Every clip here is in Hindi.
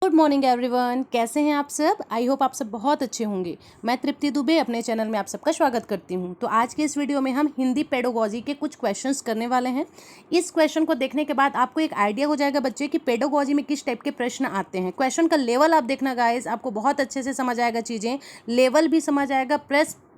गुड मॉर्निंग एवरीवन, कैसे हैं आप सब। आई होप आप सब बहुत अच्छे होंगे। मैं तृप्ति दुबे अपने चैनल में आप सबका स्वागत करती हूं। तो आज के इस वीडियो में हम हिंदी पेडागोजी के कुछ क्वेश्चंस करने वाले हैं। इस क्वेश्चन को देखने के बाद आपको एक आइडिया हो जाएगा बच्चे कि पेडागोजी में किस टाइप के प्रश्न आते हैं। क्वेश्चन का लेवल आप देखना गाइस, आपको बहुत अच्छे से समझ आएगा, चीज़ें लेवल भी समझ आएगा,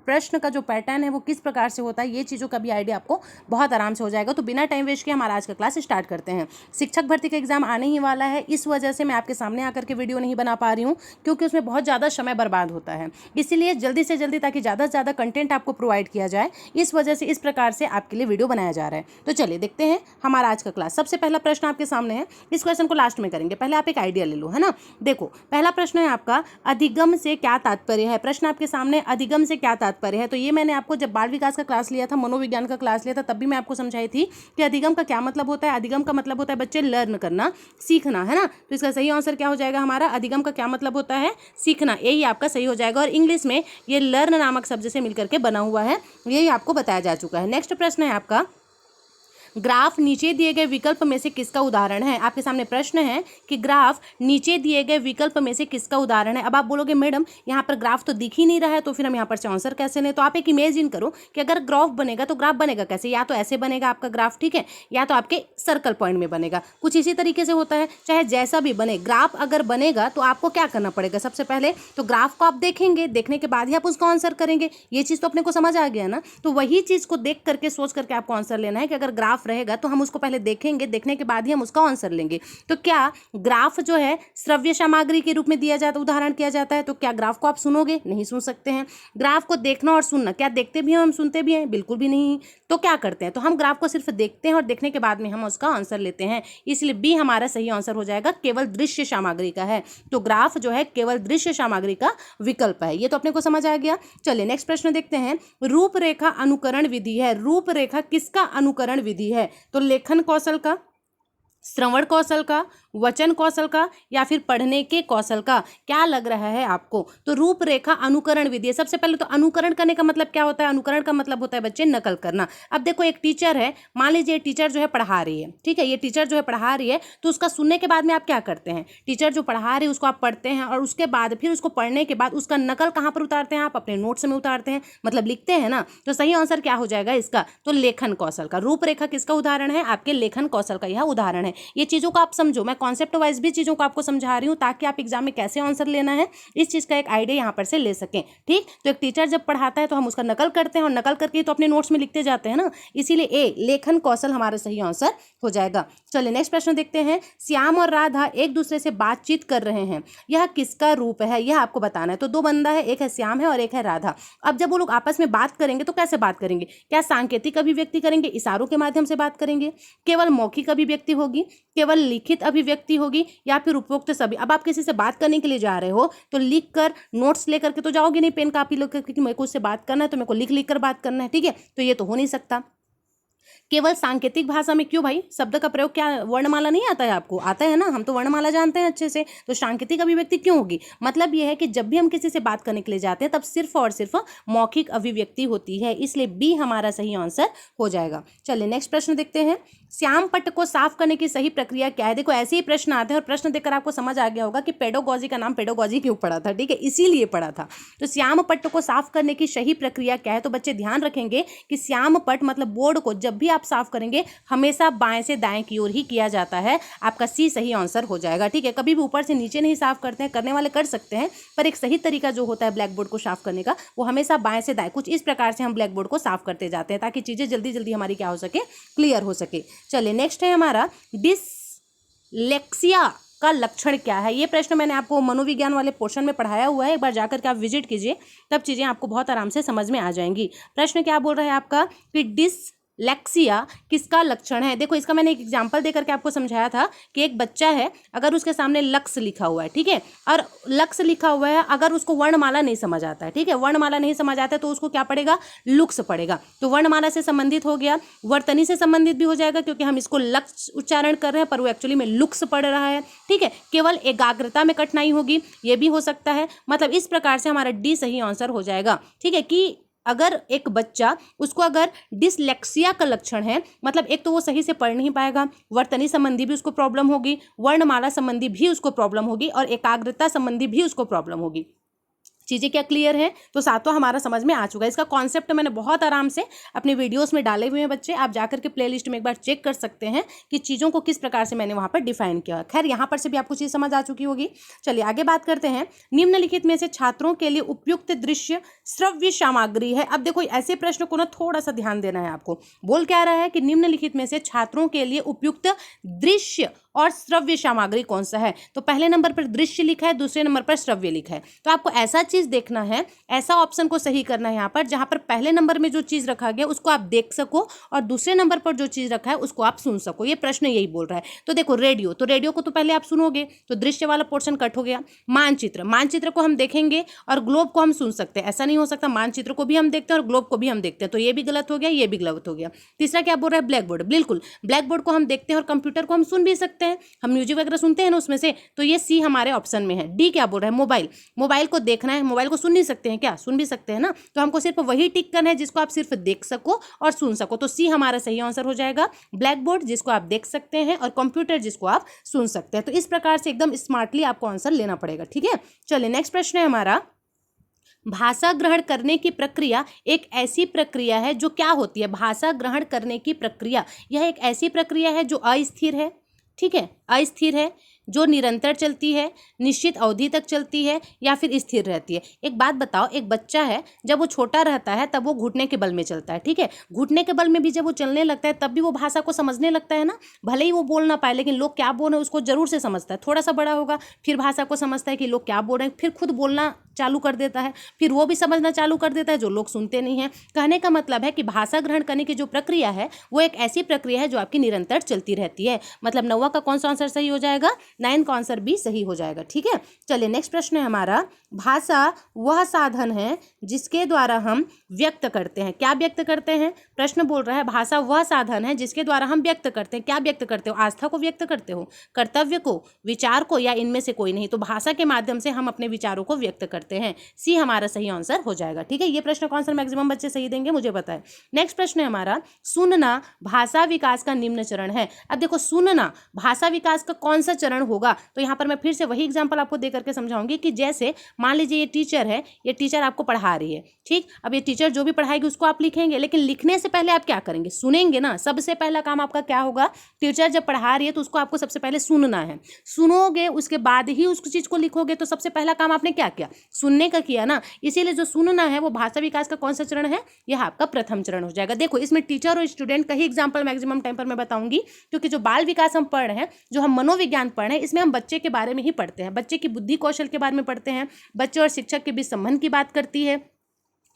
प्रश्न का जो पैटर्न है वो किस प्रकार से होता है, ये चीज़ों का भी आइडिया आपको बहुत आराम से हो जाएगा। तो बिना टाइम वेस्ट किए हमारा आज का क्लास स्टार्ट करते हैं। शिक्षक भर्ती का एग्जाम आने ही वाला है, इस वजह से मैं आपके सामने आकर के वीडियो नहीं बना पा रही हूँ, क्योंकि उसमें बहुत ज़्यादा समय बर्बाद होता है। इसीलिए जल्दी से जल्दी, ताकि ज़्यादा से ज़्यादा कंटेंट आपको प्रोवाइड किया जाए, इस वजह से इस प्रकार से आपके लिए वीडियो बनाया जा रहा है। तो चलिए देखते हैं हमारा आज का क्लास। सबसे पहला प्रश्न आपके सामने है, इस क्वेश्चन को लास्ट में करेंगे, पहले आप एक आइडिया ले लो, है ना। देखो पहला प्रश्न है आपका, अधिगम से क्या तात्पर्य है। प्रश्न आपके सामने, अधिगम से क्या तात्पर्य है। तो ये मैंने आपको जब बाल विकास का क्लास लिया था, मनोविज्ञान का क्लास लिया था, तब भी मैं आपको समझाई थी कि अधिगम का क्या मतलब होता है। अधिगम का मतलब होता है बच्चे लर्न करना, सीखना, है ना। तो इसका सही आंसर क्या हो जाएगा हमारा, अधिगम का क्या मतलब होता है, सीखना, यही आपका सही हो जाएगा। और इंग्लिश में ये लर्न नामक शब्द से मिलकर के बना हुआ है, यही आपको बताया जा चुका है। नेक्स्ट प्रश्न है आपका, ग्राफ नीचे दिए गए विकल्प में से किसका उदाहरण है। आपके सामने प्रश्न है कि ग्राफ नीचे दिए गए विकल्प में से किसका उदाहरण है। अब आप बोलोगे मैडम यहाँ पर ग्राफ तो दिख ही नहीं रहा है, तो फिर हम यहाँ पर से आंसर कैसे लें। तो आप एक इमेजिन करो कि अगर ग्राफ बनेगा तो ग्राफ बनेगा कैसे, या तो ऐसे बनेगा आपका ग्राफ, ठीक है, या तो आपके सर्कल पॉइंट में बनेगा, कुछ इसी तरीके से होता है। चाहे जैसा भी बने, ग्राफ अगर बनेगा तो आपको क्या करना पड़ेगा, सबसे पहले तो ग्राफ को आप देखेंगे, देखने के बाद ही आप उसका आंसर करेंगे। ये चीज़ तो अपने को समझ आ गया ना। तो वही चीज़ को देख करके, सोच करके आपको आंसर लेना है कि अगर ग्राफ रहेगा तो हम उसको पहले देखेंगे, देखने के बाद ही हम उसका आंसर लेंगे। तो क्या ग्राफ जो है श्रव्य सामग्री के रूप में दिया जाता, उदाहरण किया जाता है, तो क्या ग्राफ को आप सुनोगे, नहीं सुन सकते हैं। ग्राफ को देखना और सुनना, क्या देखते भी हैं हम, सुनते भी हैं, बिल्कुल भी नहीं। तो क्या करते हैं, तो हम ग्राफ को सिर्फ देखते हैं और देखने के बाद में हम उसका आंसर लेते हैं। इसलिए बी हमारा सही आंसर हो जाएगा, केवल दृश्य सामग्री का है। तो ग्राफ जो है केवल दृश्य सामग्री का विकल्प है। ये तो अपने को समझ आ गया। चलिए नेक्स्ट प्रश्न देखते हैं, रूपरेखा अनुकरण विधि है। रूपरेखा किसका अनुकरण विधि है। तो लेखन कौशल का, श्रवण कौशल का, वचन कौशल का, या फिर पढ़ने के कौशल का, क्या लग रहा है आपको। तो रूपरेखा अनुकरण विधि है। सबसे पहले तो अनुकरण करने का मतलब क्या होता है, अनुकरण का मतलब होता है बच्चे नकल करना। अब देखो एक टीचर है, मान लीजिए टीचर जो है पढ़ा रही है, ठीक है, ये टीचर जो है पढ़ा रही है, तो उसका सुनने के बाद में आप क्या करते हैं, टीचर जो पढ़ा रही है उसको आप पढ़ते हैं, और उसके बाद फिर उसको पढ़ने के बाद उसका नकल कहाँ पर उतारते हैं, आप अपने नोट्स में उतारते हैं, मतलब लिखते हैं ना। तो सही आंसर क्या हो जाएगा इसका, तो लेखन कौशल का। रूपरेखा किसका उदाहरण है, आपके लेखन कौशल का यह उदाहरण है। ये चीज़ों को आप समझो, मैं कॉन्सेप्ट वाइज भी चीज़ों को आपको समझा रही हूँ, ताकि आप एग्जाम में कैसे आंसर लेना है इस चीज़ का एक आइडिया यहाँ पर से ले सकें, ठीक। तो एक टीचर जब पढ़ाता है तो हम उसका नकल करते हैं, और नकल करके तो अपने नोट्स में लिखते जाते हैं ना, इसीलिए ए लेखन कौशल हमारा सही आंसर हो जाएगा। चलिए नेक्स्ट प्रश्न देखते हैं, श्याम और राधा एक दूसरे से बातचीत कर रहे हैं, यह किसका रूप है, यह आपको बताना है। तो दो बंदा है, एक है श्याम है और एक है राधा। अब जब वो लोग आपस में बात करेंगे तो कैसे बात करेंगे, क्या सांकेतिक अभिव्यक्ति करेंगे, इशारों के माध्यम से बात करेंगे, केवल मौखिक अभिव्यक्ति होगी, केवल लिखित अभिव्यक्ति होगी, या फिर उपरोक्त सभी। अब आप किसी से बात करने के लिए जा रहे हो तो लिख कर नोट्स लेकर के तो जाओगे नहीं, पेन कापी लेकर के, मेरे को उससे बात करना है तो मेरे को लिख लिख कर बात करना है, ठीक है। तो ये तो हो नहीं सकता। केवल सांकेतिक भाषा में, क्यों भाई, शब्द का प्रयोग, क्या वर्णमाला नहीं आता है आपको, आता है ना, हम तो वर्णमाला जानते हैं अच्छे से। तो सांकेतिक अभिव्यक्ति क्यों होगी, मतलब यह है कि जब भी हम किसी से बात करने के लिए जाते हैं तब सिर्फ और सिर्फ मौखिक अभिव्यक्ति होती है, इसलिए बी हमारा सही आंसर हो जाएगा। चलिए नेक्स्ट प्रश्न देखते हैं, श्याम पट्ट को साफ करने की सही प्रक्रिया क्या है। देखो ऐसे ही प्रश्न आते हैं, और प्रश्न देखकर आपको समझ आ गया होगा कि पेडागोजी का नाम पेडागोजी क्यों पड़ा था, ठीक है, इसीलिए पड़ा था। तो श्याम पट्ट को साफ करने की सही प्रक्रिया क्या है। तो बच्चे ध्यान रखेंगे कि श्याम पट्ट मतलब बोर्ड को जब भी आप साफ करेंगे हमेशा बाएं से दाएं की ओर ही किया जाता है, आपका सी सही आंसर हो जाएगा, ठीक है। कभी भी ऊपर से नीचे नहीं साफ करते हैं, करने वाले कर सकते हैं, पर एक सही तरीका जो होता है ब्लैक बोर्ड को साफ करने का, वो हमेशा बाएं से दाएं, कुछ इस प्रकार से हम ब्लैक बोर्ड को साफ करते जाते हैं, ताकि चीजें जल्दी जल्दी हमारी क्या हो सके, क्लियर हो सके। चलिए नेक्स्ट है हमारा, डिसलेक्सिया का लक्षण क्या है। ये प्रश्न मैंने आपको मनोविज्ञान वाले पोर्शन में पढ़ाया हुआ है, एक बार जाकर के आप विजिट कीजिए, तब चीज़ें आपको बहुत आराम से समझ में आ जाएंगी। प्रश्न क्या बोल रहा है आपका कि डिसलेक्सिया किसका लक्षण है। देखो इसका मैंने एक एग्जांपल देकर के आपको समझाया था कि एक बच्चा है, अगर उसके सामने लक्ष्य लिखा हुआ है, ठीक है, और लक्ष्य लिखा हुआ है, अगर उसको वर्णमाला नहीं समझ आता है, ठीक है, वर्णमाला नहीं समझ आता है तो उसको क्या पड़ेगा, लुक्स पड़ेगा। तो वर्णमाला से संबंधित हो गया, वर्तनी से संबंधित भी हो जाएगा, क्योंकि हम इसको लक्ष्य उच्चारण कर रहे हैं पर वो एक्चुअली में लुक्स पढ़ रहा है, ठीक है। केवल एकाग्रता में कठिनाई होगी, ये भी हो सकता है। मतलब इस प्रकार से हमारा डी सही आंसर हो जाएगा, ठीक है, कि अगर एक बच्चा, उसको अगर डिसलेक्सिया का लक्षण है, मतलब एक तो वो सही से पढ़ नहीं पाएगा, वर्तनी संबंधी भी उसको प्रॉब्लम होगी, वर्णमाला संबंधी भी उसको प्रॉब्लम होगी, और एकाग्रता संबंधी भी उसको प्रॉब्लम होगी। चीज़ें क्या क्लियर है? तो सातवां हमारा समझ में आ चुका है। इसका कॉन्सेप्ट मैंने बहुत आराम से अपने वीडियोस में डाले हुए हैं बच्चे, आप जाकर के प्लेलिस्ट में एक बार चेक कर सकते हैं कि चीज़ों को किस प्रकार से मैंने वहाँ पर डिफाइन किया। खैर यहाँ पर से भी आपको चीज़ समझ आ चुकी होगी। चलिए आगे बात करते हैं। निम्नलिखित में से छात्रों के लिए उपयुक्त दृश्य श्रव्य सामग्री है। अब देखो ऐसे प्रश्न को ना थोड़ा सा ध्यान देना है आपको। बोल क्या रहा है कि निम्नलिखित में से छात्रों के लिए उपयुक्त दृश्य और श्रव्य सामग्री कौन सा है? तो पहले नंबर पर दृश्य लिखा है, दूसरे नंबर पर श्रव्य लिखा है। तो आपको ऐसा चीज देखना है, ऐसा ऑप्शन को सही करना है यहाँ पर जहां पर पहले नंबर में जो चीज रखा गया उसको आप देख सको और दूसरे नंबर पर जो चीज रखा है उसको आप सुन सको। ये प्रश्न यही बोल रहा है। तो देखो रेडियो, तो रेडियो को तो पहले आप सुनोगे, तो दृश्य वाला पोर्शन कट हो गया। मानचित्र, मानचित्र को हम देखेंगे और ग्लोब को हम सुन सकते हैं, ऐसा नहीं हो सकता। मानचित्र को भी हम देखते हैं और ग्लोब को भी हम देखते हैं, तो ये भी गलत हो गया, ये भी गलत हो गया। तीसरा क्या बोल रहा है? Black board. बिल्कुल, ब्लैक बोर्ड को हम देखते हैं और कंप्यूटर को हम सुन भी सकते हैं, हम म्यूजिक वगैरह सुनते हैं ना उसमें से, तो ये सी हमारे ऑप्शन में है। डी क्या बोल रहा है? मोबाइल, मोबाइल को देखना है, मोबाइल को सुन नहीं सकते हैं क्या? सुन भी सकते हैं ना, तो हमको सिर्फ वही टिक करना है जिसको आप सिर्फ देख सको और सुन सको, तो सी हमारा सही आंसर हो जाएगा। ब्लैक बोर्ड जिसको आप देख सकते हैं और कंप्यूटर जिसको आप सुन सकते हैं। तो इस प्रकार से एकदम स्मार्टली आपको आंसर लेना पड़ेगा, ठीक है। चलिए नेक्स्ट प्रश्न है हमारा, भाषा ग्रहण करने की प्रक्रिया एक ऐसी प्रक्रिया है जो क्या होती है? भाषा ग्रहण करने की प्रक्रिया यह एक ऐसी प्रक्रिया है जो अस्थिर है, ठीक है, अस्थिर है, जो निरंतर चलती है, निश्चित अवधि तक चलती है, या फिर स्थिर रहती है। एक बात बताओ, एक बच्चा है जब वो छोटा रहता है तब वो घुटने के बल में चलता है, ठीक है, घुटने के बल में भी जब वो चलने लगता है तब भी वो भाषा को समझने लगता है ना, भले ही वो बोल ना पाए लेकिन लोग क्या बोल रहे हैं उसको जरूर से समझता है। थोड़ा सा बड़ा होगा फिर भाषा को समझता है कि लोग क्या बोल रहे हैं, फिर खुद बोलना चालू कर देता है, फिर वो भी समझना चालू कर देता है जो लोग सुनते नहीं हैं। कहने का मतलब है कि भाषा ग्रहण करने की जो प्रक्रिया है वो एक ऐसी प्रक्रिया है जो आपकी निरंतर चलती रहती है। मतलब 9वां का कौन सा आंसर सही हो जाएगा? 9 का आंसर भी सही हो जाएगा, ठीक है। चलिए नेक्स्ट प्रश्न है हमारा, भाषा वह साधन है जिसके द्वारा हम व्यक्त करते हैं। क्या व्यक्त करते हैं? प्रश्न बोल रहा है भाषा वह साधन है जिसके द्वारा हम व्यक्त करते हैं। क्या व्यक्त करते हो? आस्था को व्यक्त करते हो, कर्तव्य को, विचार को, या इनमें से कोई नहीं? तो भाषा के माध्यम से हम अपने विचारों को व्यक्त करते हैं। सी हमारा सही आंसर हो जाएगा, ठीक है। ये प्रश्न कौन सा मैक्सिमम बच्चे सही देंगे मुझे पता है। नेक्स्ट प्रश्न है हमारा, सुनना भाषा विकास का निम्न चरण है। अब देखो सुनना भाषा विकास का कौन सा चरण होगा? तो यहाँ पर मैं फिर से वही एग्जांपल आपको दे करके समझाऊंगी कि जैसे मान लीजिए ये टीचर है, ये टीचर आपको पढ़ा रही है, ठीक। अब ये टीचर जो भी पढ़ाएगी उसको आप लिखेंगे, लेकिन लिखने से पहले आप क्या करेंगे? सुनेंगे ना। सबसे पहला काम आपका क्या होगा? टीचर जब पढ़ा रही है तो उसको आपको सबसे पहले सुनना है, सुनोगे उसके बाद ही उस चीज को लिखोगे। तो सबसे पहला काम आपने क्या किया? सुनने का किया ना। इसीलिए जो सुनना है वो भाषा विकास का कौन सा चरण है? यह आपका प्रथम चरण हो जाएगा। देखो इसमें टीचर और स्टूडेंट का ही एग्जाम्पल मैक्सिमम टाइम पर मैं बताऊंगी, क्योंकि जो बाल विकास हम पढ़ रहे हैं, जो हम मनोविज्ञान पढ़ रहे हैं, इसमें हम बच्चे के बारे में ही पढ़ते हैं, बच्चे की बुद्धि कौशल के बारे में पढ़ते हैं, बच्चे और शिक्षक के बीच संबंध की बात करती है।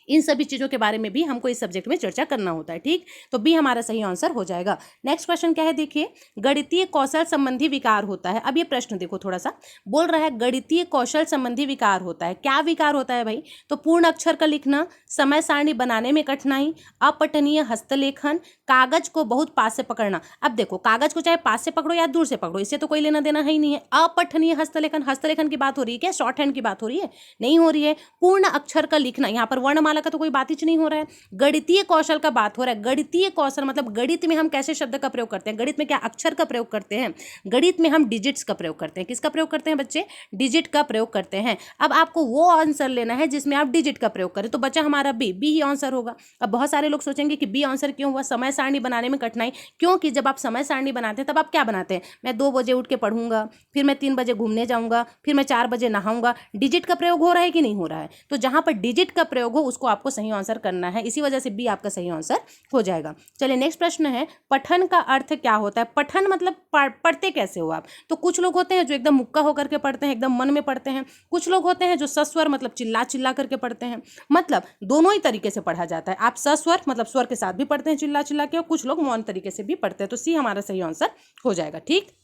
इन सभी चीज़ों के बारे में भी हमको इस सब्जेक्ट में चर्चा करना होता है, ठीक। तो बी हमारा सही आंसर हो जाएगा। नेक्स्ट क्वेश्चन क्या है देखिए, गणितीय कौशल संबंधी विकार होता है। अब ये प्रश्न देखो थोड़ा सा, बोल रहा है गणितीय कौशल संबंधी विकार होता है। क्या विकार होता है भाई? तो पूर्ण अक्षर का लिखना, समय सारणी बनाने में कठिनाई, अपठनीय हस्तलेखन, कागज को बहुत पास से पकड़ना। अब देखो कागज को चाहे पास से पकड़ो या दूर से पकड़ो, इससे तो कोई लेना देना ही नहीं है। अपठनीय हस्तलेखन, हस्तलेखन की बात हो रही है क्या? शॉर्ट हैंड की बात हो रही है? नहीं हो रही है। पूर्ण अक्षर का लिखना, यहाँ पर वर्णमाला का तो कोई बात ही नहीं हो रहा है। गणितीय कौशल का बात हो रहा है। गणितीय कौशल मतलब गणित में हम कैसे शब्द का प्रयोग करते हैं? गणित में क्या अक्षर का प्रयोग करते हैं? गणित में हम डिजिट्स का प्रयोग करते हैं। किसका प्रयोग करते हैं बच्चे? डिजिट का प्रयोग करते हैं। अब आपको वो आंसर लेना है जिसमें आप डिजिट का प्रयोग करें, तो बच्चा हमारा बी ही आंसर होगा। अब बहुत सारे लोग सोचेंगे कि बी आंसर क्यों हुआ? समय सारणी बनाने में कठिनाई। क्योंकि जब आप समय सारणी बनाते हैं तब आप क्या बनाते हैं? मैं 2 बजे उठ के पढ़ूंगा, फिर मैं 3 बजे घूमने जाऊंगा, फिर मैं 4 बजे नहाऊंगा। डिजिट का प्रयोग हो रहा है कि नहीं हो रहा है? तो जहां पर डिजिट का प्रयोग हो उसको आपको सही आंसर करना है, इसी वजह से बी आपका सही आंसर हो जाएगा। चलिए नेक्स्ट प्रश्न है, पठन का अर्थ क्या होता है? पठन मतलब पढ़ते कैसे हो आप? तो कुछ लोग होते हैं जो एकदम मुक्का होकर के पढ़ते हैं, एकदम मन में पढ़ते हैं। कुछ लोग होते हैं जो सस्वर मतलब चिल्ला चिल्ला करके पढ़ते हैं। मतलब दोनों ही तरीके से पढ़ा जाता है। आप सस्वर मतलब स्वर के साथ भी पढ़ते हैं चिल्ला चिल्ला के, और कुछ लोग मौन तरीके से भी पढ़ते हैं। तो सी हमारा सही आंसर हो जाएगा, ठीक।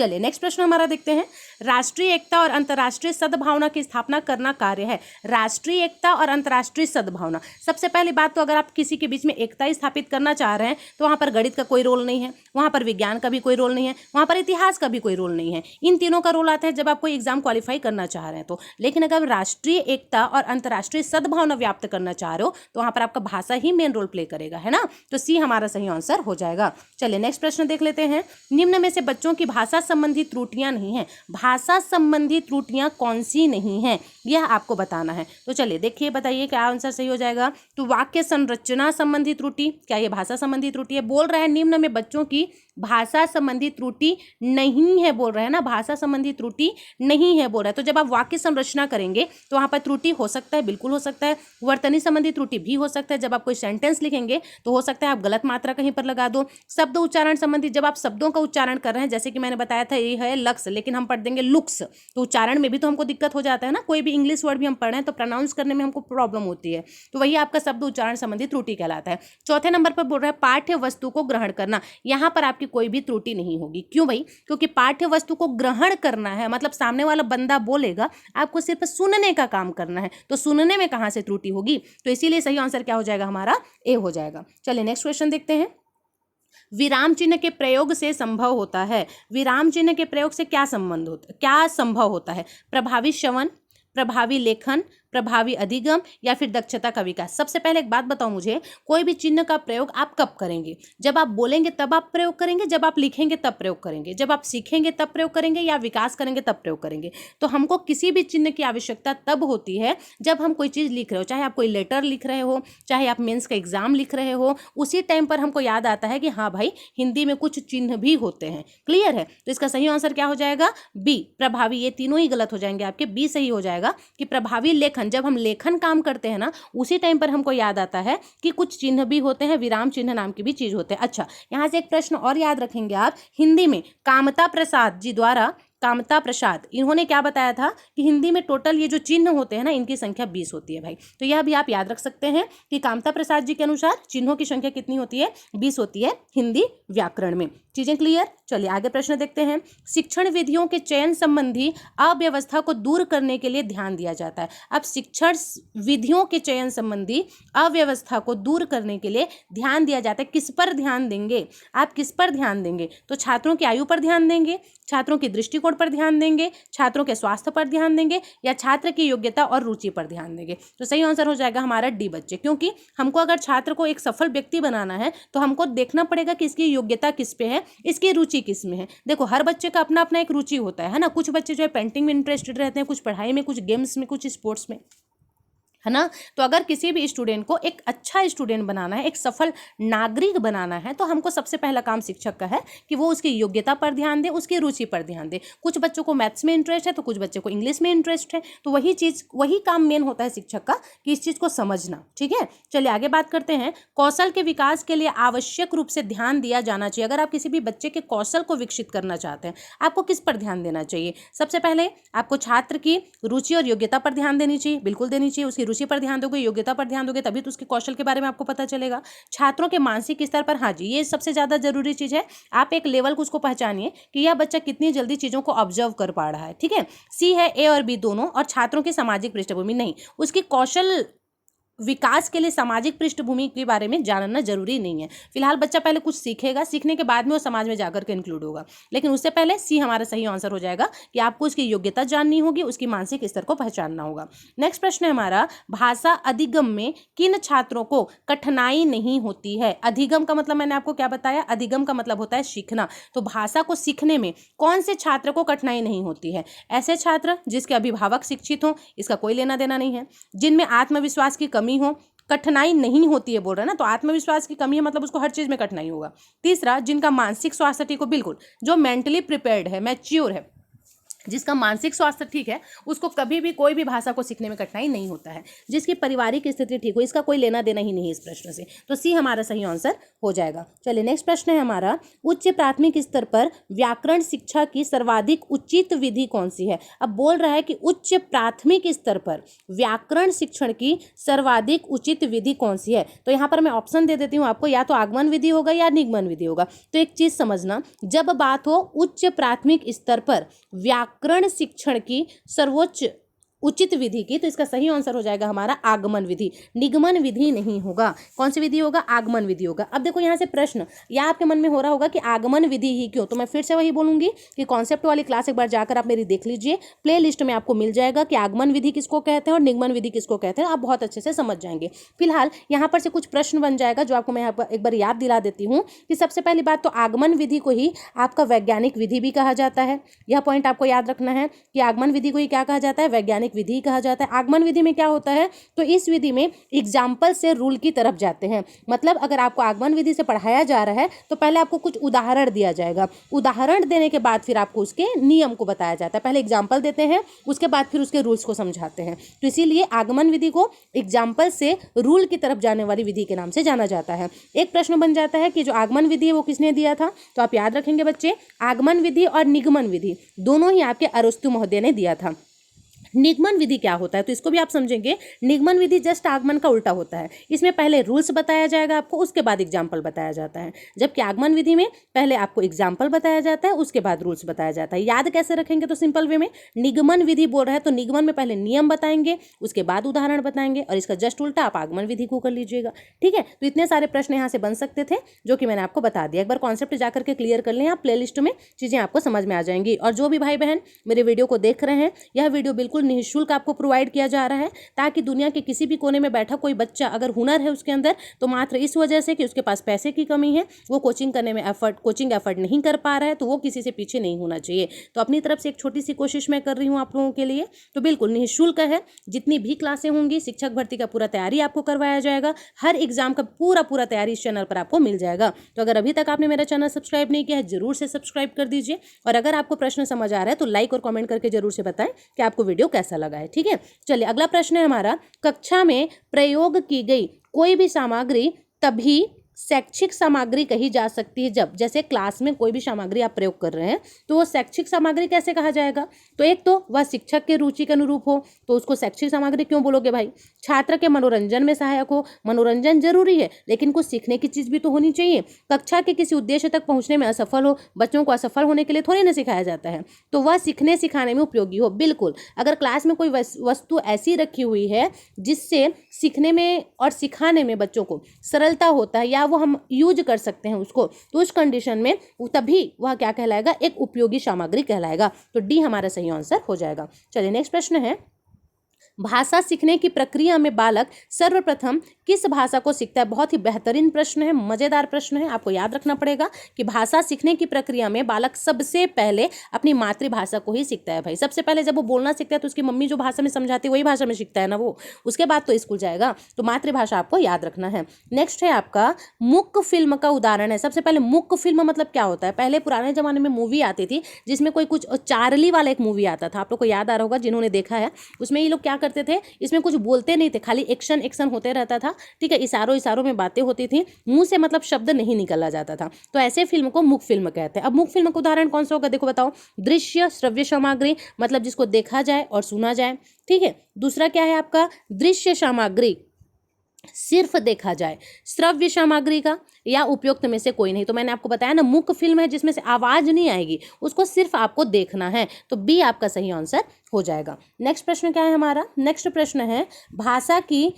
चलिए नेक्स्ट प्रश्न हमारा देखते हैं। राष्ट्रीय एकता और अंतर्राष्ट्रीय सद्भावना की स्थापना करना कार्य है। राष्ट्रीय एकता और अंतर्राष्ट्रीय सद्भावना, सबसे पहली बात तो अगर आप किसी के बीच में एकता स्थापित करना चाह रहे हैं तो वहां पर गणित का कोई रोल नहीं है, वहां पर विज्ञान का भी कोई रोल नहीं है, वहां पर इतिहास का भी कोई रोल नहीं है। इन तीनों का रोल आता है जब आप कोई एग्जाम क्वालिफाई करना चाह रहे हैं तो। लेकिन अगर राष्ट्रीय एकता और अंतर्राष्ट्रीय सद्भावना व्याप्त करना चाह रहे हो तो वहां पर आपका भाषा ही मेन रोल प्ले करेगा, है ना। तो सी हमारा सही आंसर हो जाएगा। चलिए नेक्स्ट प्रश्न देख लेते हैं। निम्न में से बच्चों की भाषा संबंधी त्रुटियां नहीं है। भाषा संबंधी त्रुटियां कौन सी नहीं है, यह आपको बताना है। तो चलिए देखिए, बताइए क्या आंसर सही हो जाएगा। तो वाक्य संरचना संबंधी त्रुटि, क्या ये भाषा संबंधी त्रुटि है? बोल रहा है निम्न में बच्चों की भाषा संबंधी त्रुटि नहीं है, बोल रहे हैं ना, भाषा संबंधी त्रुटि नहीं है बोल रहा है। तो जब आप वाक्य संरचना करेंगे तो वहां पर त्रुटि हो सकता है, बिल्कुल हो सकता है। वर्तनी संबंधी त्रुटि भी हो सकता है, जब आप कोई सेंटेंस लिखेंगे तो हो सकता है आप गलत मात्रा कहीं पर लगा दो। शब्द उच्चारण संबंधी, जब आप शब्दों का उच्चारण कर रहे हैं, जैसे कि मैंने बताया था ये है लक्स, लेकिन हम पढ़ देंगे लुक्स, तो उच्चारण में भी तो हमको दिक्कत हो जाता है ना। कोई भी इंग्लिश वर्ड भी हम पढ़ रहे हैं तो प्रोनाउंस करने में हमको प्रॉब्लम होती है, तो वही आपका शब्द उच्चारण संबंधी त्रुटि कहलाता है। चौथे नंबर पर बोल रहा है पाठ्य वस्तु को ग्रहण करना। यहाँ पर आपकी कोई भी त्रुटि नहीं होगी। क्यों भाई? क्योंकि पाठ्य वस्तु को ग्रहण करना है, मतलब सामने वाला बंदा बोलेगा, आपको सिर्फ सुनने का काम करना है, तो सुनने में कहां से त्रुटि होगी? तो इसीलिए सही आंसर क्या हो जाएगा हमारा? ए हो जाएगा। चलिए नेक्स्ट क्वेश्चन देखते हैं। विराम चिन्ह के प्रयोग से संभव होता है। विराम चिन्ह के प्रयोग से क्या संबंध होता, क्या संभव होता है? प्रभावी श्रवण, प्रभावी लेखन, प्रभावी अधिगम या फिर दक्षता का विकास। सबसे पहले एक बात बताओ मुझे, कोई भी चिन्ह का प्रयोग आप कब करेंगे? जब आप बोलेंगे तब आप प्रयोग करेंगे, जब आप लिखेंगे तब प्रयोग करेंगे, जब आप सीखेंगे तब प्रयोग करेंगे, या विकास करेंगे तब प्रयोग करेंगे? तो हमको किसी भी चिन्ह की आवश्यकता तब होती है जब हम कोई चीज़ लिख रहे हो, चाहे आप कोई लेटर लिख रहे हो, चाहे आप मेंस का एग्जाम लिख रहे हो, उसी टाइम पर हमको याद आता है कि हाँ भाई हिंदी में कुछ चिन्ह भी होते हैं। क्लियर है? तो इसका सही आंसर क्या हो जाएगा? बी, प्रभावी। ये तीनों ही गलत हो जाएंगे आपके, बी सही हो जाएगा कि प्रभावी लेखन। जब हम लेखन काम करते हैं ना, उसी टाइम पर हमको याद आता है कि कुछ चिन्ह भी होते हैं, विराम चिन्ह नाम की भी चीज होते हैं। अच्छा, यहां से एक प्रश्न और याद रखेंगे आप, हिंदी में कामता प्रसाद जी द्वारा, कामता प्रसाद, इन्होंने क्या बताया था कि हिंदी में टोटल ये जो चिन्ह होते हैं ना, इनकी संख्या 20 होती है भाई। तो यह भी आप याद रख सकते हैं कि कामता प्रसाद जी के अनुसार चिन्हों की संख्या कितनी होती है? 20 होती है हिंदी व्याकरण में। चीजें क्लियर? चलिए आगे प्रश्न देखते हैं। शिक्षण विधियों के चयन संबंधी अव्यवस्था को दूर करने के लिए ध्यान दिया जाता है। अब शिक्षण विधियों के चयन संबंधी अव्यवस्था को दूर करने के लिए ध्यान दिया जाता है। किस पर ध्यान देंगे आप? किस पर ध्यान देंगे? तो छात्रों की आयु पर ध्यान देंगे, छात्रों की दृष्टिकोण पर ध्यान देंगे, छात्रों के स्वास्थ्य पर ध्यान देंगे, या छात्र की योग्यता और रुचि पर ध्यान देंगे? तो सही आंसर हो जाएगा हमारा डी बच्चे, क्योंकि हमको अगर छात्र को एक सफल व्यक्ति बनाना है तो हमको देखना पड़ेगा कि इसकी योग्यता किस पे है, इसकी रुचि किस में है। देखो हर बच्चे का अपना अपना एक रुचि होता है ना। कुछ बच्चे जो है पेंटिंग में इंटरेस्टेड रहते हैं, कुछ पढ़ाई में, कुछ गेम्स में, कुछ स्पोर्ट्स में, है ना। तो अगर किसी भी स्टूडेंट को एक अच्छा स्टूडेंट बनाना है, एक सफल नागरिक बनाना है, तो हमको सबसे पहला काम शिक्षक का है कि वो उसकी योग्यता पर ध्यान दे, उसकी रुचि पर ध्यान दे। कुछ बच्चों को मैथ्स में इंटरेस्ट है तो कुछ बच्चों को इंग्लिश में इंटरेस्ट है, तो वही काम मेन होता है शिक्षक का कि इस चीज़ को समझना। ठीक है, चलिए आगे बात करते हैं। कौशल के विकास के लिए आवश्यक रूप से ध्यान दिया जाना चाहिए। अगर आप किसी भी बच्चे के कौशल को विकसित करना चाहते हैं, आपको किस पर ध्यान देना चाहिए? सबसे पहले आपको छात्र की रुचि और योग्यता पर ध्यान देनी चाहिए, बिल्कुल देनी चाहिए। उसकी रुचि पर ध्यान दोगे, योग्यता पर ध्यान दोगे, तभी तो उसके कौशल के बारे में आपको पता चलेगा। छात्रों के मानसिक स्तर पर, हाँ जी, ये सबसे ज्यादा जरूरी चीज है। आप एक लेवल को उसको पहचानिए कि यह बच्चा कितनी जल्दी चीजों को ऑब्जर्व कर पा रहा है। ठीक है, सी है ए और बी दोनों। और छात्रों की सामाजिक पृष्ठभूमि नहीं, उसकी कौशल विकास के लिए सामाजिक पृष्ठभूमि के बारे में जानना जरूरी नहीं है। फिलहाल बच्चा पहले कुछ सीखेगा, सीखने के बाद में वो समाज में जाकर के इंक्लूड होगा, लेकिन उससे पहले सी हमारा सही आंसर हो जाएगा कि आपको उसकी योग्यता जाननी होगी, उसकी मानसिक स्तर को पहचानना होगा। नेक्स्ट प्रश्न है हमारा, भाषा अधिगम में किन छात्रों को कठिनाई नहीं होती है? अधिगम का मतलब मैंने आपको क्या बताया? अधिगम का मतलब होता है सीखना। तो भाषा को सीखने में कौन से छात्र को कठिनाई नहीं होती है? ऐसे छात्र जिसके अभिभावक शिक्षित हों, इसका कोई लेना देना नहीं है। जिनमें आत्मविश्वास की कमी हो, कठिनाई नहीं होती है बोल रहा है ना, तो आत्मविश्वास की कमी है मतलब उसको हर चीज में कठिनाई होगा। तीसरा, जिनका मानसिक स्वास्थ्य को बिल्कुल, जो मेंटली प्रिपेयर्ड है, मैच्योर है, जिसका मानसिक स्वास्थ्य ठीक है उसको कभी भी कोई भी भाषा को सीखने में कठिनाई नहीं होता है। जिसकी पारिवारिक स्थिति ठीक हो, इसका कोई लेना देना ही नहीं है इस प्रश्न से, तो सी हमारा सही आंसर हो जाएगा। चलिए नेक्स्ट प्रश्न है हमारा, उच्च प्राथमिक स्तर पर व्याकरण शिक्षा की सर्वाधिक उचित विधि कौन सी है। अब बोल रहा है कि उच्च प्राथमिक स्तर पर व्याकरण शिक्षण की सर्वाधिक उचित विधि कौन सी है। तो यहाँ पर मैं ऑप्शन दे देती हूँ आपको, या तो आगमन विधि होगा या निगमन विधि होगा। तो एक चीज समझना, जब बात हो उच्च प्राथमिक स्तर पर व्याकरण शिक्षण की सर्वोच्च उचित विधि की, तो इसका सही आंसर हो जाएगा हमारा आगमन विधि, निगमन विधि नहीं होगा। कौन सी विधि होगा, आगमन विधि होगा। अब देखो यहाँ से प्रश्न या आपके मन में हो रहा होगा कि आगमन विधि ही क्यों, तो मैं फिर से वही बोलूंगी कि कॉन्सेप्ट वाली क्लास एक बार जाकर आप मेरी देख लीजिए, प्ले लिस्ट में आपको मिल जाएगा कि आगमन विधि किसको कहते हैं और निगमन विधि किसको कहते हैं, आप बहुत अच्छे से समझ जाएंगे। फिलहाल यहाँ पर से कुछ प्रश्न बन जाएगा जो आपको मैं एक बार याद दिला देती हूँ कि सबसे पहली बात तो आगमन विधि को ही आपका वैज्ञानिक विधि भी कहा जाता है। यह पॉइंट आपको याद रखना है कि आगमन विधि को ही क्या कहा जाता है, वैज्ञानिक विधि कहा जाता है। आगमन विधि में क्या होता है, तो इस विधि में एग्जाम्पल से रूल की तरफ जाते हैं। मतलब अगर आपको आगमन विधि से पढ़ाया जा रहा है तो पहले आपको कुछ उदाहरण दिया जाएगा, उदाहरण देने के बाद फिर आपको उसके नियम को बताया जाता है। पहले एग्जाम्पल देते हैं, उसके बाद फिर उसके रूल्स को समझाते हैं। तो इसीलिए आगमन विधि को एग्जाम्पल से रूल की तरफ जाने वाली विधि के नाम से जाना जाता है। एक प्रश्न बन जाता है कि जो आगमन विधि है वो किसने दिया था, तो आप याद रखेंगे बच्चे, आगमन विधि और निगमन विधि दोनों ही आपके अरस्तु महोदय ने दिया था। निगमन विधि क्या होता है, तो इसको भी आप समझेंगे। निगमन विधि जस्ट आगमन का उल्टा होता है। इसमें पहले रूल्स बताया जाएगा आपको, उसके बाद एग्जाम्पल बताया जाता है। जबकि आगमन विधि में पहले आपको एग्जाम्पल बताया जाता है, उसके बाद रूल्स बताया जाता है। याद कैसे रखेंगे, तो सिंपल वे में, निगमन विधि बोल रहा है तो निगमन में पहले नियम बताएंगे, उसके बाद उदाहरण बताएंगे, और इसका जस्ट उल्टा आप आगमन विधि को कर लीजिएगा। ठीक है, तो इतने सारे प्रश्न यहाँ से बन सकते थे जो कि मैंने आपको बता दिया। एक बार कॉन्सेप्ट जाकर के क्लियर कर लें, आप प्ले लिस्ट में चीजें आपको समझ में आ जाएंगी। और जो भी भाई बहन मेरे वीडियो को देख रहे हैं, यह वीडियो बिल्कुल निःशुल्क आपको प्रोवाइड किया जा रहा है, ताकि दुनिया के किसी भी कोने में बैठा कोई बच्चा अगर हुनर है उसके अंदर, तो मात्र इस वजह से कि उसके पास पैसे की कमी है, वो कोचिंग करने में कोचिंग एफर्ट नहीं कर पा रहा है, तो वो किसी से पीछे नहीं होना चाहिए। तो अपनी तरफ से एक छोटी सी कोशिश मैं कर रही हूँ आप लोगों के लिए, तो बिल्कुल निःशुल्क है। जितनी भी क्लासें होंगी, शिक्षक भर्ती का पूरा तैयारी आपको करवाया जाएगा, हर एग्जाम का पूरा तैयारी इस चैनल पर आपको मिल जाएगा। तो अगर अभी तक आपने मेरा चैनल सब्सक्राइब नहीं किया है, जरूर से सब्सक्राइब कर दीजिए। और अगर आपको प्रश्न समझ आ रहा है तो लाइक और कमेंट करके जरूर से बताएं कि आपको वीडियो कैसा लगा है। ठीक है, चलिए अगला प्रश्न है हमारा, कक्षा में प्रयोग की गई कोई भी सामग्री तभी शैक्षिक सामग्री कही जा सकती है जब, जैसे क्लास में कोई भी सामग्री आप प्रयोग कर रहे हैं तो वो शैक्षिक सामग्री कैसे कहा जाएगा, तो एक तो वह शिक्षक के रुचि के अनुरूप हो, तो उसको शैक्षिक सामग्री क्यों बोलोगे भाई। छात्र के मनोरंजन में सहायक हो, मनोरंजन जरूरी है लेकिन कुछ सीखने की चीज भी तो होनी चाहिए। कक्षा के किसी उद्देश्य तक पहुंचने में असफल हो, बच्चों को असफल होने के लिए थोड़ी ना सिखाया जाता है, तो वह सीखने सिखाने में उपयोगी हो। बिल्कुल, अगर क्लास में कोई वस्तु ऐसी रखी हुई है जिससे सीखने में और सिखाने में बच्चों को सरलता होता है, या वो हम यूज कर सकते हैं उसको, तो उस कंडीशन में तभी वह क्या कहलाएगा, एक उपयोगी सामग्री कहलाएगा। तो डी हमारा सही आंसर हो जाएगा। चलिए नेक्स्ट प्रश्न है, भाषा सीखने की प्रक्रिया में बालक सर्वप्रथम किस भाषा को सीखता है। बहुत ही बेहतरीन प्रश्न है, मजेदार प्रश्न है। आपको याद रखना पड़ेगा कि भाषा सीखने की प्रक्रिया में बालक सबसे पहले अपनी मातृभाषा को ही सीखता है भाई। सबसे पहले जब वो बोलना सीखता है तो उसकी मम्मी जो भाषा में समझाती है वही भाषा में सीखता है ना वो, उसके बाद तो स्कूल जाएगा। तो मातृभाषा आपको याद रखना है। नेक्स्ट है आपका मुक फिल्म का उदाहरण है। सबसे पहले मुक फिल्म मतलब क्या होता है, पहले पुराने जमाने में मूवी आती थी जिसमें कोई कुछ चार्ली वाला एक मूवी आता था, आप लोग को याद आ रहा होगा जिन्होंने देखा है। उसमें ये लोग क्या करते थे, इसमें कुछ बोलते नहीं थे, खाली एक्शन एक्शन होते रहता था। ठीक है, इशारों इशारों में बातें होती थी, मुंह से मतलब शब्द नहीं निकला जाता था। तो ऐसे फिल्म को मुक फिल्म कहते हैं। अब मुक फिल्म का उदाहरण कौन सा होगा, देखो बताओ। दृश्य श्रव्य सामग्री, मतलब जिसको देखा जाए और सुना जाए। ठीक है, दूसरा क्या है आपका, दृश्य सामग्री सिर्फ देखा जाए, श्रव्य सामग्री का या उपयुक्त में से कोई नहीं। तो मैंने आपको बताया ना, मुक फिल्म है जिसमें से आवाज नहीं आएगी, उसको सिर्फ आपको देखना है। तो बी आपका सही आंसर हो जाएगा। नेक्स्ट प्रश्न क्या है हमारा, नेक्स्ट प्रश्न है भाषा की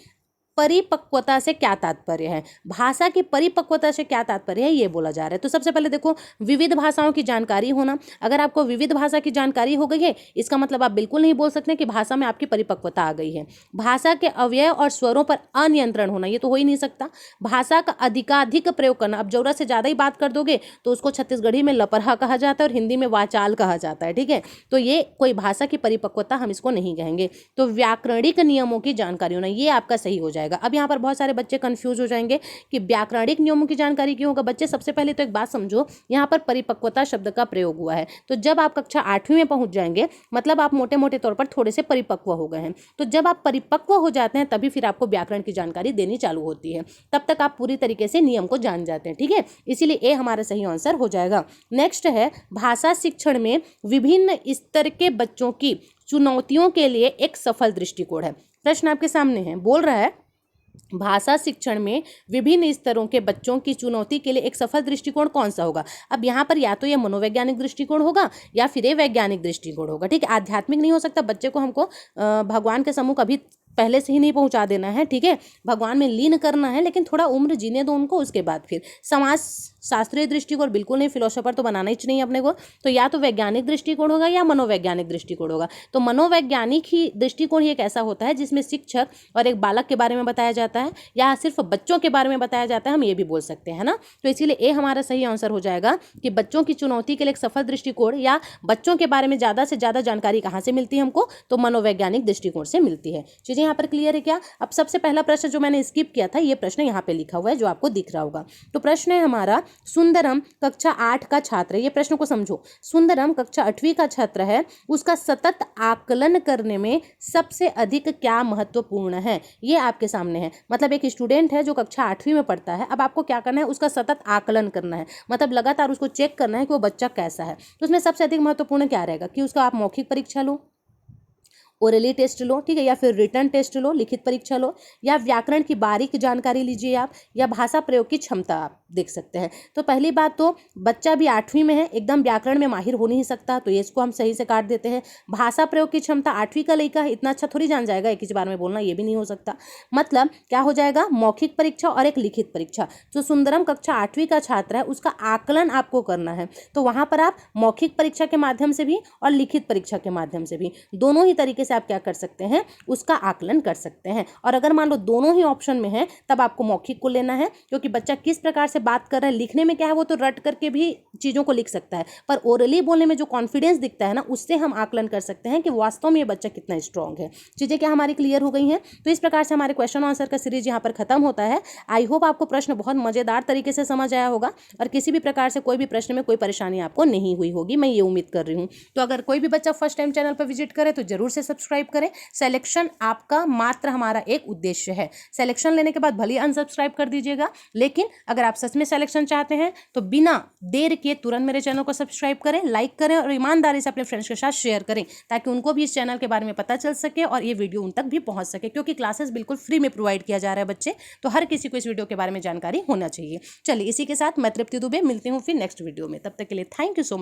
परिपक्वता से क्या तात्पर्य है। भाषा की परिपक्वता से क्या तात्पर्य है ये बोला जा रहा है। तो सबसे पहले देखो, विविध भाषाओं की जानकारी होना। अगर आपको विविध भाषा की जानकारी हो गई है, इसका मतलब आप बिल्कुल नहीं बोल सकते कि भाषा में आपकी परिपक्वता आ गई है। भाषा के अव्यय और स्वरों पर अनियंत्रण होना, ये तो हो ही नहीं सकता। भाषा का अधिकाधिक प्रयोग करना, अब जरूरत से ज्यादा ही बात कर दोगे तो उसको छत्तीसगढ़ी में लपरहा कहा जाता है और हिंदी में वाचाल कहा जाता है। ठीक है, तो ये कोई भाषा की परिपक्वता हम इसको नहीं कहेंगे। तो व्याकरणिक नियमों की जानकारी होना, ये आपका सही हो जाएगा। जाएगा। अब यहाँ पर बहुत सारे बच्चे कंफ्यूज हो जाएंगे कि व्याकरणिक नियमों की जानकारी क्यों होगा। बच्चे सबसे पहले तो एक बात समझो, यहाँ पर परिपक्वता शब्द का प्रयोग हुआ है। तो जब आप कक्षा 8वीं में पहुंच जाएंगे मतलब आप मोटे मोटे तौर पर थोड़े से परिपक्व हो गए हैं। तो जब आप परिपक्व हो जाते हैं तभी फिर आपको व्याकरण की जानकारी देनी चालू होती है, तब तक आप पूरी तरीके से नियम को जान जाते हैं। ठीक है, इसीलिए ए हमारा सही आंसर हो जाएगा। नेक्स्ट है, भाषा शिक्षण में विभिन्न स्तर के बच्चों की चुनौतियों के लिए एक सफल दृष्टिकोण है। प्रश्न आपके सामने है, बोल रहा है भाषा शिक्षण में विभिन्न स्तरों के बच्चों की चुनौती के लिए एक सफल दृष्टिकोण कौन सा होगा। अब यहाँ पर या तो ये मनोवैज्ञानिक दृष्टिकोण होगा या फिर ये वैज्ञानिक दृष्टिकोण होगा। ठीक है, आध्यात्मिक नहीं हो सकता। बच्चे को हमको भगवान के सम्मुख अभी पहले से ही नहीं पहुंचा देना है। ठीक है, भगवान में लीन करना है, लेकिन थोड़ा उम्र जीने दो उनको, उसके बाद फिर समाज शास्त्रीय दृष्टिकोण बिल्कुल नहीं, फिलोसोफर तो बनाना ही नहीं अपने को। तो या तो वैज्ञानिक दृष्टिकोण होगा या मनोवैज्ञानिक दृष्टिकोण होगा। तो मनोवैज्ञानिक ही दृष्टिकोण ही एक ऐसा होता है जिसमें शिक्षक और एक बालक के बारे में बताया जाता है या सिर्फ बच्चों के बारे में बताया जाता है, हम ये भी बोल सकते हैं ना। तो इसीलिए ए हमारा सही आंसर हो जाएगा कि बच्चों की चुनौती के लिए एक सफल दृष्टिकोण या बच्चों के बारे में ज़्यादा से ज़्यादा जानकारी कहाँ से मिलती है हमको, तो मनोवैज्ञानिक दृष्टिकोण से मिलती है। चीज़ें यहाँ पर क्लियर है क्या। अब सबसे पहला प्रश्न जो मैंने स्किप किया था, ये प्रश्न यहाँ पे लिखा हुआ है जो आपको दिख रहा होगा। तो प्रश्न है हमारा, सुंदरम कक्षा 8 का छात्र है। ये प्रश्न को समझो, सुंदरम कक्षा 8वीं का छात्र है, उसका सतत आकलन करने में सबसे अधिक क्या महत्वपूर्ण है। ये आपके सामने है। मतलब एक स्टूडेंट है जो कक्षा 8वीं में पढ़ता है, अब आपको क्या करना है, उसका सतत आकलन करना है, मतलब लगातार उसको चेक करना है कि वो बच्चा कैसा है। तो उसमें सबसे अधिक महत्वपूर्ण क्या रहेगा कि उसका आप मौखिक परीक्षा लो, ओरली टेस्ट लो, ठीक है, या फिर रिटर्न टेस्ट लो, लिखित परीक्षा लो, या व्याकरण की बारीक जानकारी लीजिए आप, या भाषा प्रयोग की क्षमता आप देख सकते हैं। तो पहली बात तो बच्चा भी 8वीं में है, एकदम व्याकरण में माहिर हो नहीं सकता, तो ये इसको हम सही से काट देते हैं। भाषा प्रयोग की क्षमता 8वीं का लड़का है, इतना अच्छा थोड़ी जान जाएगा एक ही बार में बोलना, ये भी नहीं हो सकता। मतलब क्या हो जाएगा, मौखिक परीक्षा और एक लिखित परीक्षा। जो सुंदरम कक्षा 8वीं का छात्र है उसका आकलन आपको करना है, तो वहाँ पर आप मौखिक परीक्षा के माध्यम से भी और लिखित परीक्षा के माध्यम से भी, दोनों ही तरीके से आप क्या कर सकते हैं, उसका आकलन कर सकते हैं। और अगर मान लो दोनों ही ऑप्शन में है तब आपको मौखिक को लेना है, क्योंकि बच्चा किस प्रकार से बात कर रहा है, लिखने में क्या है वो तो रट करके भी चीज़ों को लिख सकता है, पर ओरली बोलने में जो कॉन्फिडेंस दिखता है ना, उससे हम आकलन कर सकते हैं कि वास्तव में ये बच्चा कितना स्ट्रांग है। चीज़ें क्या हमारी क्लियर हो गई हैं। तो इस प्रकार से हमारे क्वेश्चन आंसर का सीरीज यहाँ पर खत्म होता है। आई होप आपको प्रश्न बहुत मजेदार तरीके से समझ आया होगा और किसी भी प्रकार से कोई भी प्रश्न में कोई परेशानी आपको नहीं हुई होगी, मैं ये उम्मीद कर रही हूँ। तो अगर कोई भी बच्चा फर्स्ट टाइम चैनल पर विजिट करे तो जरूर से सब्सक्राइब करें। सिलेक्शन आपका मात्र हमारा एक उद्देश्य है। सिलेक्शन लेने के बाद भले अनसब्सक्राइब कर दीजिएगा, लेकिन अगर आप सच में सिलेक्शन चाहते हैं तो बिना देर के तुरंत मेरे चैनल को सब्सक्राइब करें, लाइक करें और ईमानदारी से अपने फ्रेंड्स के साथ शेयर करें, ताकि उनको भी इस चैनल के बारे में पता चल सके और ये वीडियो उन तक भी पहुंच सके, क्योंकि क्लासेस बिल्कुल फ्री में प्रोवाइड किया जा रहा है बच्चे, तो हर किसी को इस वीडियो के बारे में जानकारी होना चाहिए। चलिए इसी के साथ मैं तृप्ति दुबे मिलती हूँ फिर नेक्स्ट वीडियो में। तब तक के लिए थैंक यू सो मच।